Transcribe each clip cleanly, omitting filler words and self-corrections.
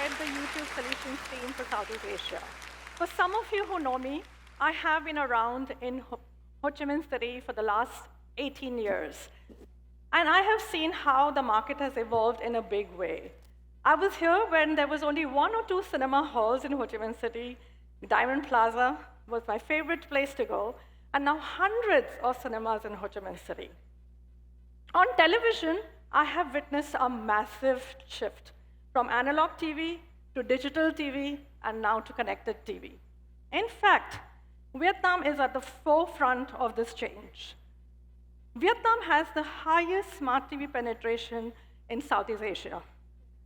head the YouTube solutions team for Southeast Asia. For some of you who know me, I have been around in Ho Chi Minh City for the last 18 years. And I have seen how the market has evolved in a big way. I was here when there was only one or two cinema halls in Ho Chi Minh City. Diamond Plaza was my favorite place to go, and now hundreds of cinemas in Ho Chi Minh City. On television, I have witnessed a massive shift from analog TV to digital TV and now to connected TV. In fact, Vietnam is at the forefront of this change. Vietnam has the highest smart TV penetration in Southeast Asia.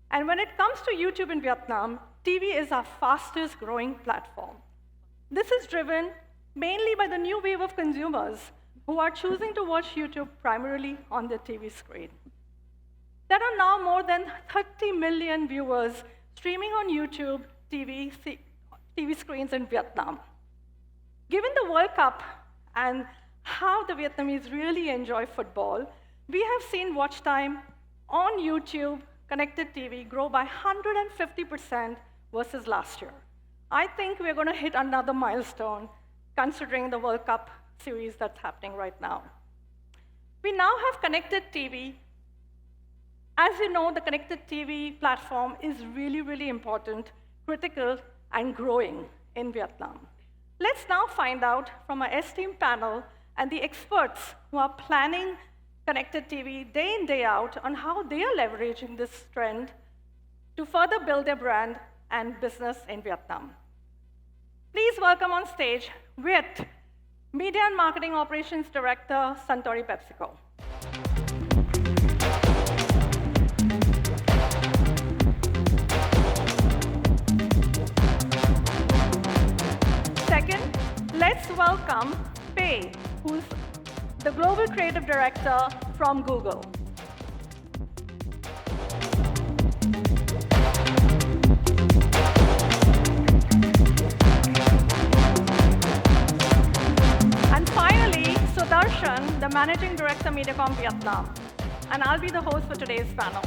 And when it comes to YouTube in Vietnam, TV is our fastest growing platform. This is driven mainly by the new wave of consumers who are choosing to watch YouTube primarily on their TV screen. There are now more than 30 million viewers streaming on YouTube TV screens in Vietnam. Given the World Cup and how the Vietnamese really enjoy football, we have seen watch time on YouTube connected TV grow by 150% versus last year. I think we're going to hit another milestone considering the World Cup series that's happening right now. We now have connected TV. As you know, the connected TV platform is really, really important, critical, and growing in Vietnam. Let's now find out from our esteemed panel and the experts who are planning connected TV day in, day out on how they are leveraging this trend to further build their brand and business in Vietnam. Please welcome on stage Viet, Media and Marketing Operations Director, Suntory PepsiCo. Second, let's welcome Pei, who's the Global Creative Director from Google. And finally, Sudarshan, the Managing Director, Mediacom Vietnam. And I'll be the host for today's panel.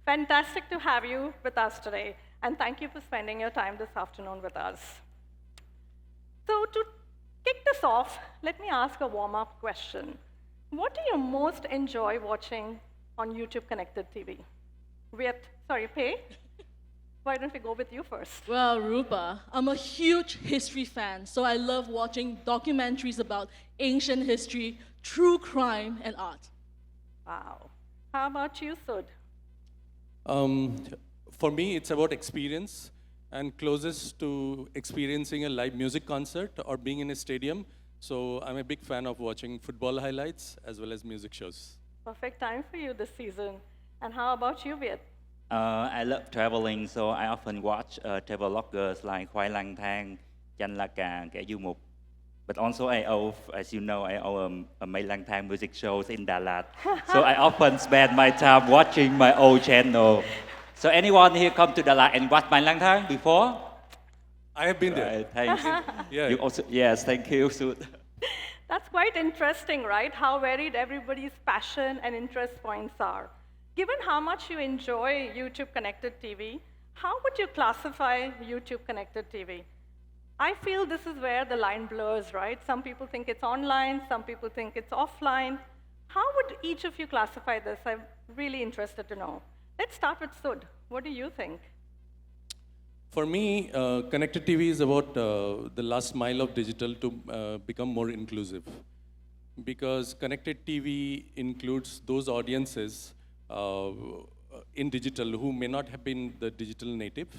Fantastic to have you with us today, and thank you for spending your time this afternoon with us. So to kick this off, let me ask a warm-up question. What do you most enjoy watching on YouTube Connected TV? Pei, why don't we go with you first? Well, Rupa, I'm a huge history fan, so I love watching documentaries about ancient history, true crime, and art. Wow. How about you, Sud? For me, it's about experience, and closest to experiencing a live music concert or being in a stadium. So I'm a big fan of watching football highlights as well as music shows. Perfect time for you this season. And how about you, Viet? I love traveling, so I often watch travel vloggers like Khoai Lang Thang, Chanh La Cà, Kẻ Du Mục. But also as you know, I own a Mai Lang Thang music shows in Dalat. So I often spend my time watching my old channel. So anyone here come to Dalat and watch Mai Lang Thang before? I have been there. Right, thanks. Yeah. You also, yes, thank you. That's quite interesting, right? How varied everybody's passion and interest points are. Given how much you enjoy YouTube Connected TV, how would you classify YouTube Connected TV? I feel this is where the line blurs, right? Some people think it's online, some people think it's offline. How would each of you classify this? I'm really interested to know. Let's start with Sud. What do you think? For me, connected TV is about the last mile of digital to become more inclusive. Because connected TV includes those audiences in digital who may not have been the digital native.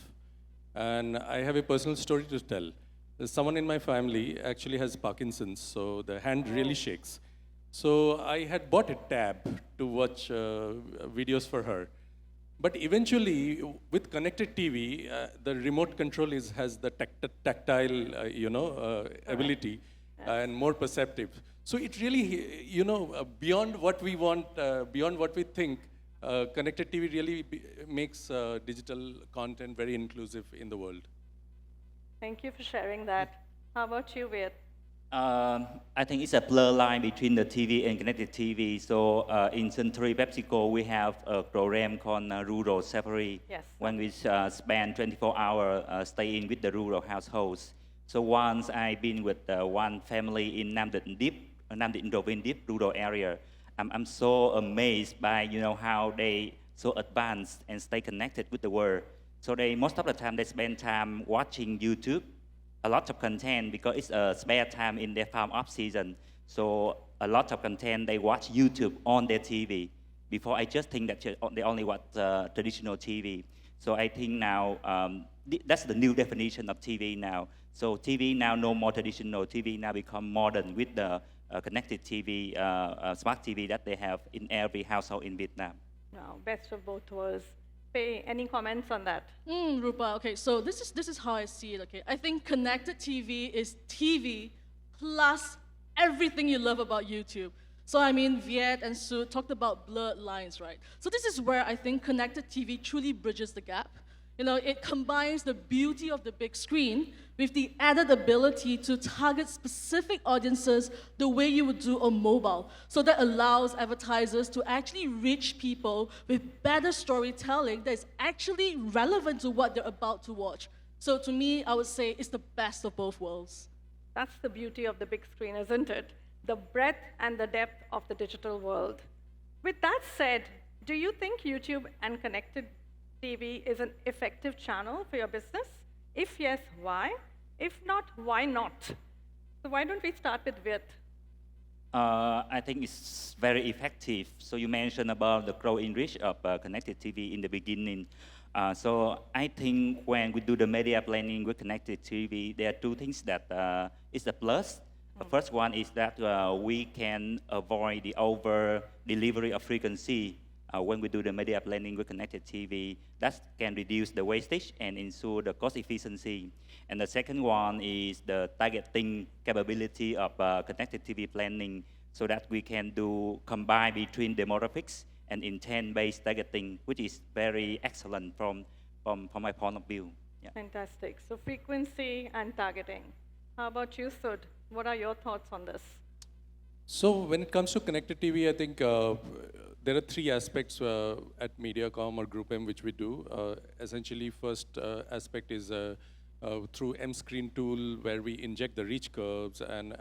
And I have a personal story to tell. Someone in my family actually has Parkinson's, so the hand really shakes. So I had bought a tab to watch videos for her. But eventually, with connected TV, the remote control has the tactile, ability and more perceptive. So it really, beyond what we want, beyond what we think, connected TV really makes digital content very inclusive in the world. Thank you for sharing that. How about you, Ved? I think it's a blur line between the TV and connected TV. So in Century PepsiCo, we have a program called Rural Safari, Yes. when we spend 24 hours staying with the rural households. So once I've been with one family in Nam Định Deep, Nam Định Rovin Deep rural area. I'm so amazed by how they so advanced and stay connected with the world. So they most of the time they spend time watching YouTube, a lot of content because it's a spare time in their farm off season. So a lot of content they watch YouTube on their TV. Before I just think that they only watch traditional TV. So I think now that's the new definition of TV now. So TV now no more traditional. TV now become modern with the connected TV, smart TV that they have in every household in Vietnam. Now, best of both worlds. Pei, any comments on that? Rupa, okay, so this is how I see it, okay? I think connected TV is TV plus everything you love about YouTube. So I mean, Viet and Sue talked about blurred lines, right? So this is where I think connected TV truly bridges the gap. It combines the beauty of the big screen with the added ability to target specific audiences the way you would do on mobile. So that allows advertisers to actually reach people with better storytelling that is actually relevant to what they're about to watch. So to me, I would say it's the best of both worlds. That's the beauty of the big screen, isn't it? The breadth and the depth of the digital world. With that said, do you think YouTube and connected TV is an effective channel for your business? If yes, why? If not, why not? So why don't we start with Viet? I think it's very effective. So you mentioned about the growing reach of connected TV in the beginning. So I think when we do the media planning with connected TV, there are two things that is a plus. The first one is that we can avoid the over delivery of frequency when we do the media planning with connected TV. That can reduce the wastage and ensure the cost efficiency. And the second one is the targeting capability of connected TV planning, so that we can do combine between demographics and intent-based targeting, which is very excellent from my point of view. Yeah. Fantastic. So frequency and targeting. How about you, Sud? What are your thoughts on this? So when it comes to connected TV, I think there are three aspects at Mediacom or Group M which we do. Essentially, first aspect is through M-Screen tool, where we inject the reach curves, and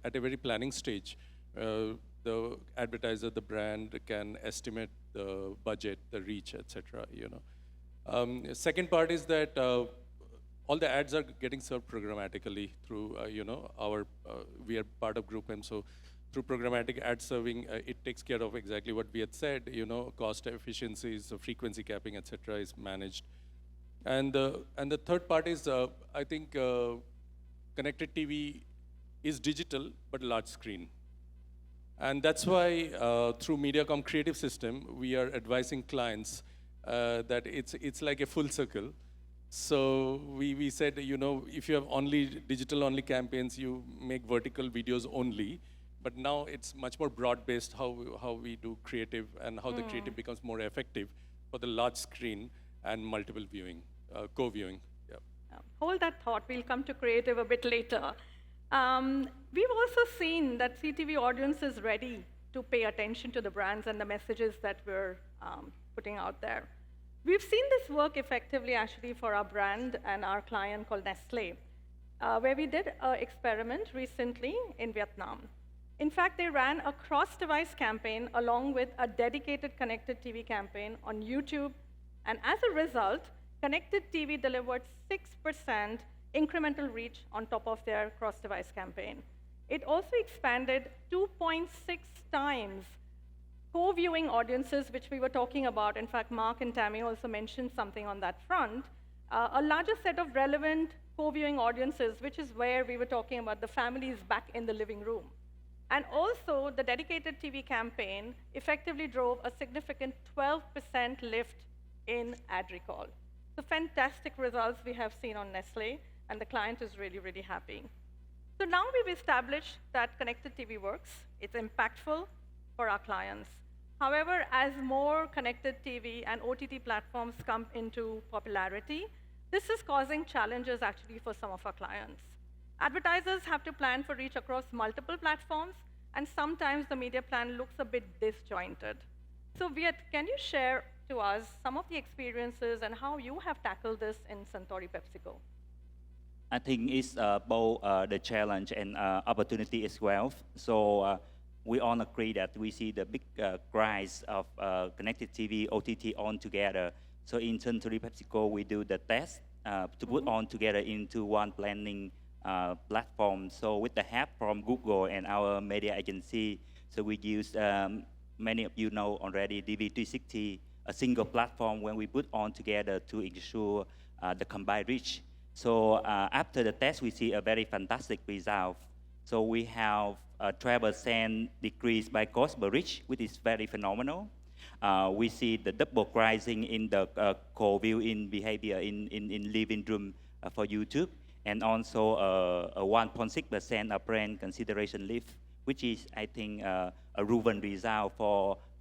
at a very planning stage, the advertiser, the brand can estimate the budget, the reach, etc. Second part is that all the ads are getting served programmatically through we are part of Group M, so through programmatic ad serving, it takes care of exactly what we had said. Cost efficiencies, so frequency capping, etc. is managed. And the third part is I think connected TV is digital but large screen. And that's why through Mediacom Creative System, we are advising clients that it's like a full circle. So we said, if you have only digital-only campaigns, you make vertical videos only. But now it's much more broad-based how we do creative and how the creative becomes more effective for the large screen and multiple viewing, co-viewing. Yeah. Hold that thought. We'll come to creative a bit later. We've also seen that CTV audience is ready to pay attention to the brands and the messages that we're putting out there. We've seen this work effectively actually for our brand and our client called Nestle, where we did an experiment recently in Vietnam. In fact, they ran a cross-device campaign along with a dedicated connected TV campaign on YouTube, and as a result, connected TV delivered 6% incremental reach on top of their cross-device campaign. It also expanded 2.6 times co-viewing audiences, which we were talking about. In fact, Mark and Tammy also mentioned something on that front. A larger set of relevant co-viewing audiences, which is where we were talking about the families back in the living room. And also, the dedicated TV campaign effectively drove a significant 12% lift in ad recall. So fantastic results we have seen on Nestle, and the client is really, really happy. So now we've established that connected TV works. It's impactful for our clients. However, as more connected TV and OTT platforms come into popularity, this is causing challenges actually for some of our clients. Advertisers have to plan for reach across multiple platforms, and sometimes the media plan looks a bit disjointed. So, Viet, can you share to us some of the experiences and how you have tackled this in Suntory PepsiCo? I think it's both the challenge and opportunity as well. So we all agree that we see the big rise of connected TV, OTT on together. So in Suntory PepsiCo, we do the test to put on together into one planning platform. So with the help from Google and our media agency, so we use, many of you know already, DV360, a single platform when we put on together to ensure the combined reach. So after the test, we see a very fantastic result. So we have 12% decrease by cost per reach, which is very phenomenal. We see the double rising in the co-viewing behavior in living room for YouTube, and also a 1.6% of brand consideration lift, which is, I think, a proven result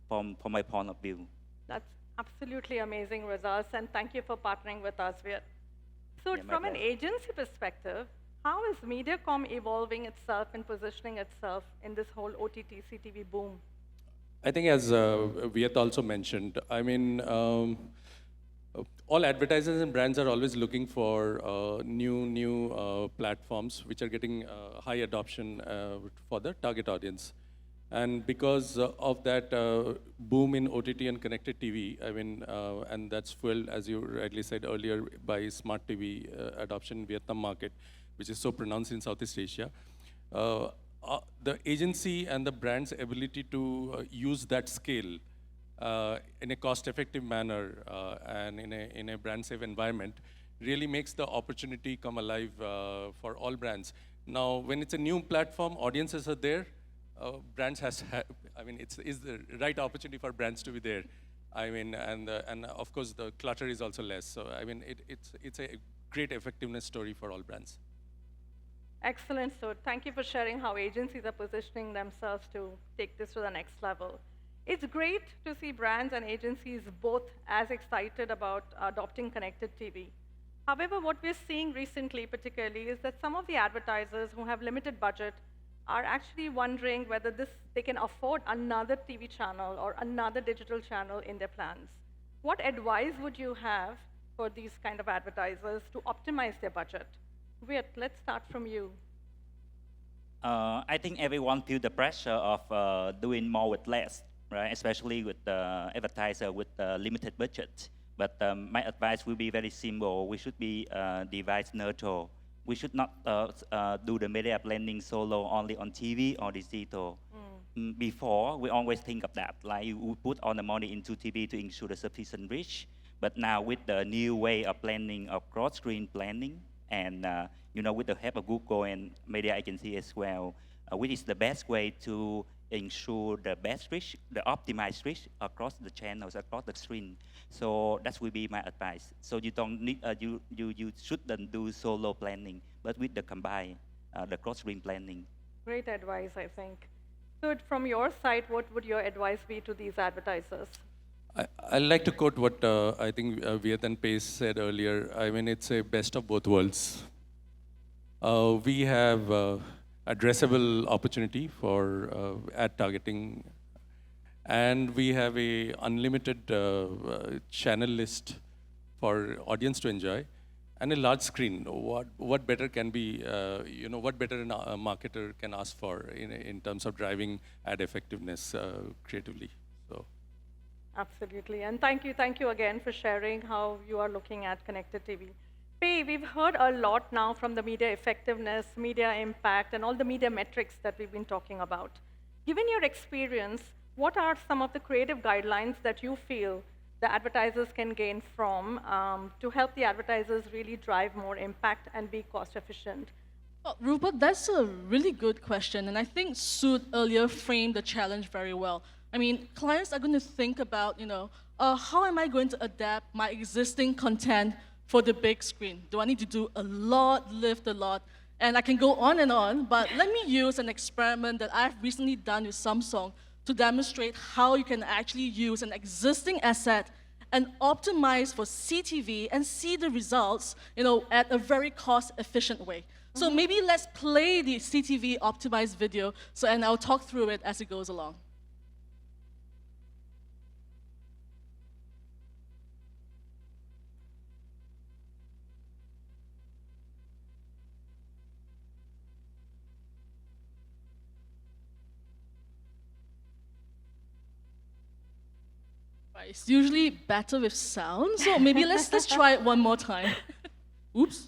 from my point of view. That's absolutely amazing results, and thank you for partnering with us, Viet. So, Yeah, my from an pleasure. agency perspective, how is MediaCom evolving itself and positioning itself in this whole OTT CTV boom? I think as Viet also mentioned, I mean, all advertisers and brands are always looking for new platforms which are getting high adoption for the target audience. And because of that boom in OTT and connected TV, I mean, and that's fueled, as you rightly said earlier, by smart TV adoption in Vietnam market, which is so pronounced in Southeast Asia. The agency and the brand's ability to use that scale in a cost-effective manner and in a brand-safe environment really makes the opportunity come alive for all brands. Now, when it's a new platform, audiences are there. Brands I mean, it's the right opportunity for brands to be there. I mean, and of course the clutter is also less. So I mean, it's a great effectiveness story for all brands. Excellent. So, thank you for sharing how agencies are positioning themselves to take this to the next level. It's great to see brands and agencies both as excited about adopting connected TV. However, what we're seeing recently, particularly, is that some of the advertisers who have limited budget are actually wondering whether they can afford another TV channel or another digital channel in their plans. What advice would you have for these kind of advertisers to optimize their budget? Viet, let's start from you. I think everyone feels the pressure of doing more with less, right? Especially with the advertiser with limited budget. But my advice will be very simple. We should be device neutral. We should not do the media planning solo only on TV or digital. Before, we always think of that, like you put all the money into TV to ensure the sufficient reach. But now with the new way of planning, of cross-screen planning, and with the help of Google and media agency as well, which is the best way to ensure the best reach, the optimized reach across the channels, across the screen. So that will be my advice. So you don't need, you shouldn't do solo planning, but with the combined, the cross-screen planning. Great advice, I think. So, from your side, what would your advice be to these advertisers? I like to quote what I think Viet and Pace said earlier. I mean, it's a best of both worlds. We have addressable opportunity for ad targeting, and we have a unlimited channel list for audience to enjoy, and a large screen. What better can be, what better a marketer can ask for in terms of driving ad effectiveness creatively. So. Absolutely. And thank you again for sharing how you are looking at connected TV. Pei, we've heard a lot now from the media effectiveness, media impact, and all the media metrics that we've been talking about. Given your experience, what are some of the creative guidelines that you feel the advertisers can gain from to help the advertisers really drive more impact and be cost efficient? Well, Rupert, that's a really good question, and I think Sud earlier framed the challenge very well. I mean, clients are going to think about, how am I going to adapt my existing content for the big screen? Do I need to do a lot, lift a lot? And I can go on, but let me use an experiment that I've recently done with Samsung to demonstrate how you can actually use an existing asset and optimize for CTV and see the results, at a very cost-efficient way. So maybe let's play the CTV optimized video, and I'll talk through it as it goes along. Right, it's usually better with sound, so maybe let's try it one more time. Oops.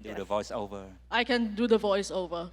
Do the voiceover. I can do the voiceover.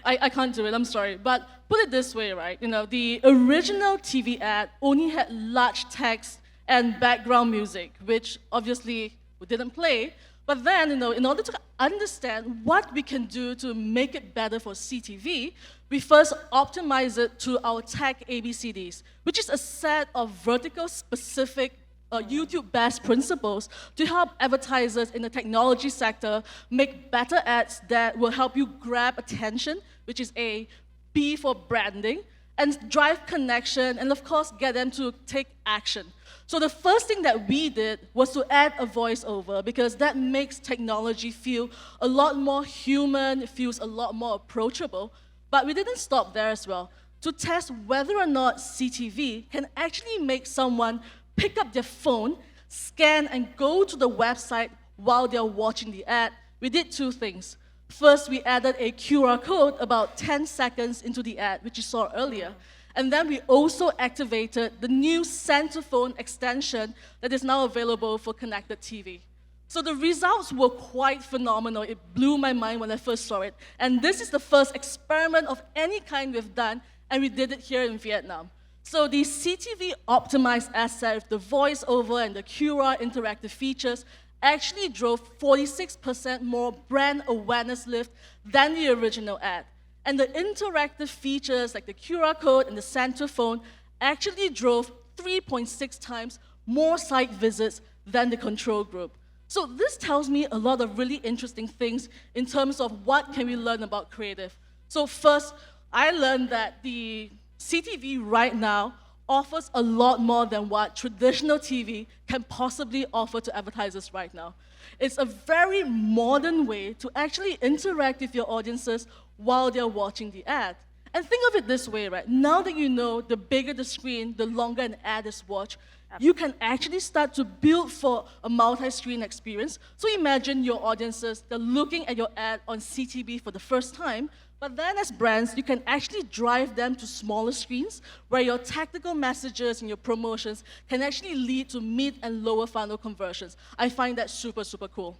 I can't do it, I'm sorry. But put it this way, right? The original TV ad only had large text and background music, which obviously we didn't play. But then, in order to understand what we can do to make it better for CTV, we first optimize it to our tech ABCDs, which is a set of vertical specific YouTube best principles to help advertisers in the technology sector make better ads that will help you grab attention, which is A, B for branding, and drive connection, and of course, get them to take action. So the first thing that we did was to add a voiceover because that makes technology feel a lot more human, it feels a lot more approachable. But we didn't stop there as well. To test whether or not CTV can actually make someone pick up their phone, scan, and go to the website while they're watching the ad, we did two things. First, we added a QR code about 10 seconds into the ad, which you saw earlier. And then we also activated the new Centerphone extension that is now available for connected TV. So the results were quite phenomenal. It blew my mind when I first saw it. And this is the first experiment of any kind we've done, and we did it here in Vietnam. So the CTV optimized asset with the voiceover and the QR interactive features actually drove 46% more brand awareness lift than the original ad. And the interactive features like the QR code and the Centerphone actually drove 3.6 times more site visits than the control group. So this tells me a lot of really interesting things in terms of what can we learn about creative. So first, I learned that the CTV right now offers a lot more than what traditional TV can possibly offer to advertisers right now. It's a very modern way to actually interact with your audiences while they're watching the ad. And think of it this way, right? Now that you know the bigger the screen, the longer an ad is watched, you can actually start to build for a multi-screen experience. So imagine your audiences, they're looking at your ad on CTV for the first time, but then as brands, you can actually drive them to smaller screens where your tactical messages and your promotions can actually lead to mid and lower funnel conversions. I find that super, super cool.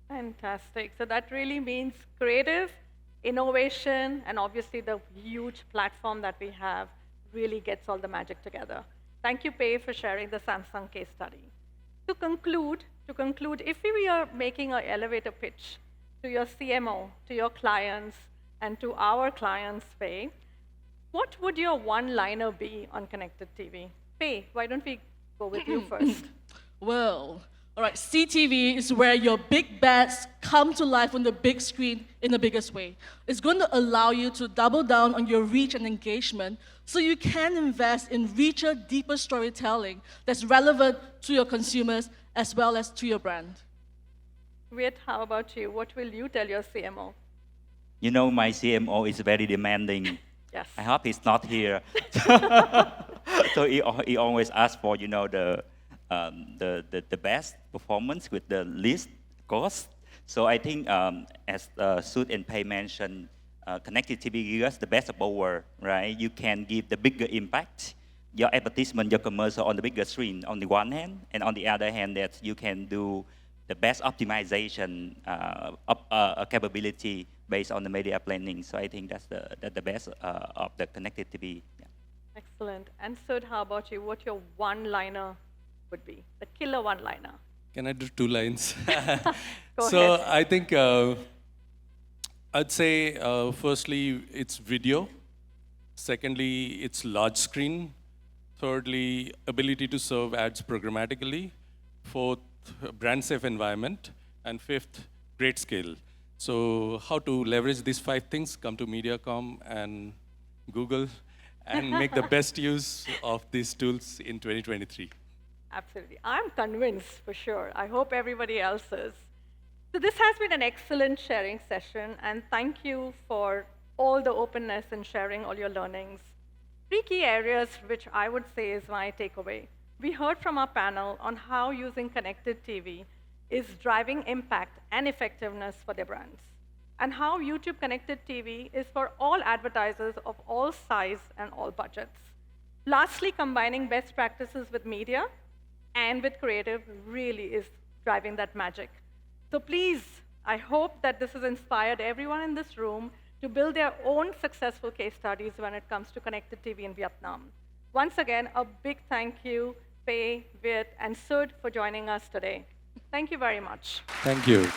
Fantastic. So that really means creative, innovation, and obviously the huge platform that we have really gets all the magic together. Thank you, Pei, for sharing the Samsung case study. To conclude, if we are making an elevator pitch to your CMO, to your clients, and to our clients, Pei, what would your one-liner be on connected TV? Pei, why don't we go with you first? Well, all right, CTV is where your big bets come to life on the big screen in the biggest way. It's going to allow you to double down on your reach and engagement so you can invest in richer, deeper storytelling that's relevant to your consumers as well as to your brand. Viet, how about you? What will you tell your CMO? You know, my CMO is very demanding. Yes. I hope he's not here. So he always asks for, the best performance with the least cost. So I think, as Sud and Pei mentioned, connected TV gives us the best of both worlds, right? You can give the bigger impact, your advertisement, your commercial on the bigger screen on the one hand, and on the other hand, that you can do the best optimization capability based on the media planning. So I think that's the best of the connected TV. Yeah. Excellent. And Sud, how about you? What your one-liner would be? The killer one-liner. Can I do 2 lines? Go So ahead. I think I'd say firstly it's video. Secondly, it's large screen. Thirdly, ability to serve ads programmatically. Fourth, brand safe environment. And fifth, great scale. So how to leverage these 5 things? Come to MediaCom and Google and make the best use of these tools in 2023. Absolutely. I'm convinced for sure. I hope everybody else is. So this has been an excellent sharing session, and thank you for all the openness and sharing all your learnings. 3 key areas which I would say is my takeaway. We heard from our panel on how using connected TV is driving impact and effectiveness for their brands, and how YouTube connected TV is for all advertisers of all size and all budgets. Lastly, combining best practices with media and with creative really is driving that magic. So please, I hope that this has inspired everyone in this room to build their own successful case studies when it comes to connected TV in Vietnam. Once again, a big thank you, Pei, Viet, and Sud for joining us today. Thank you very much. Thank you.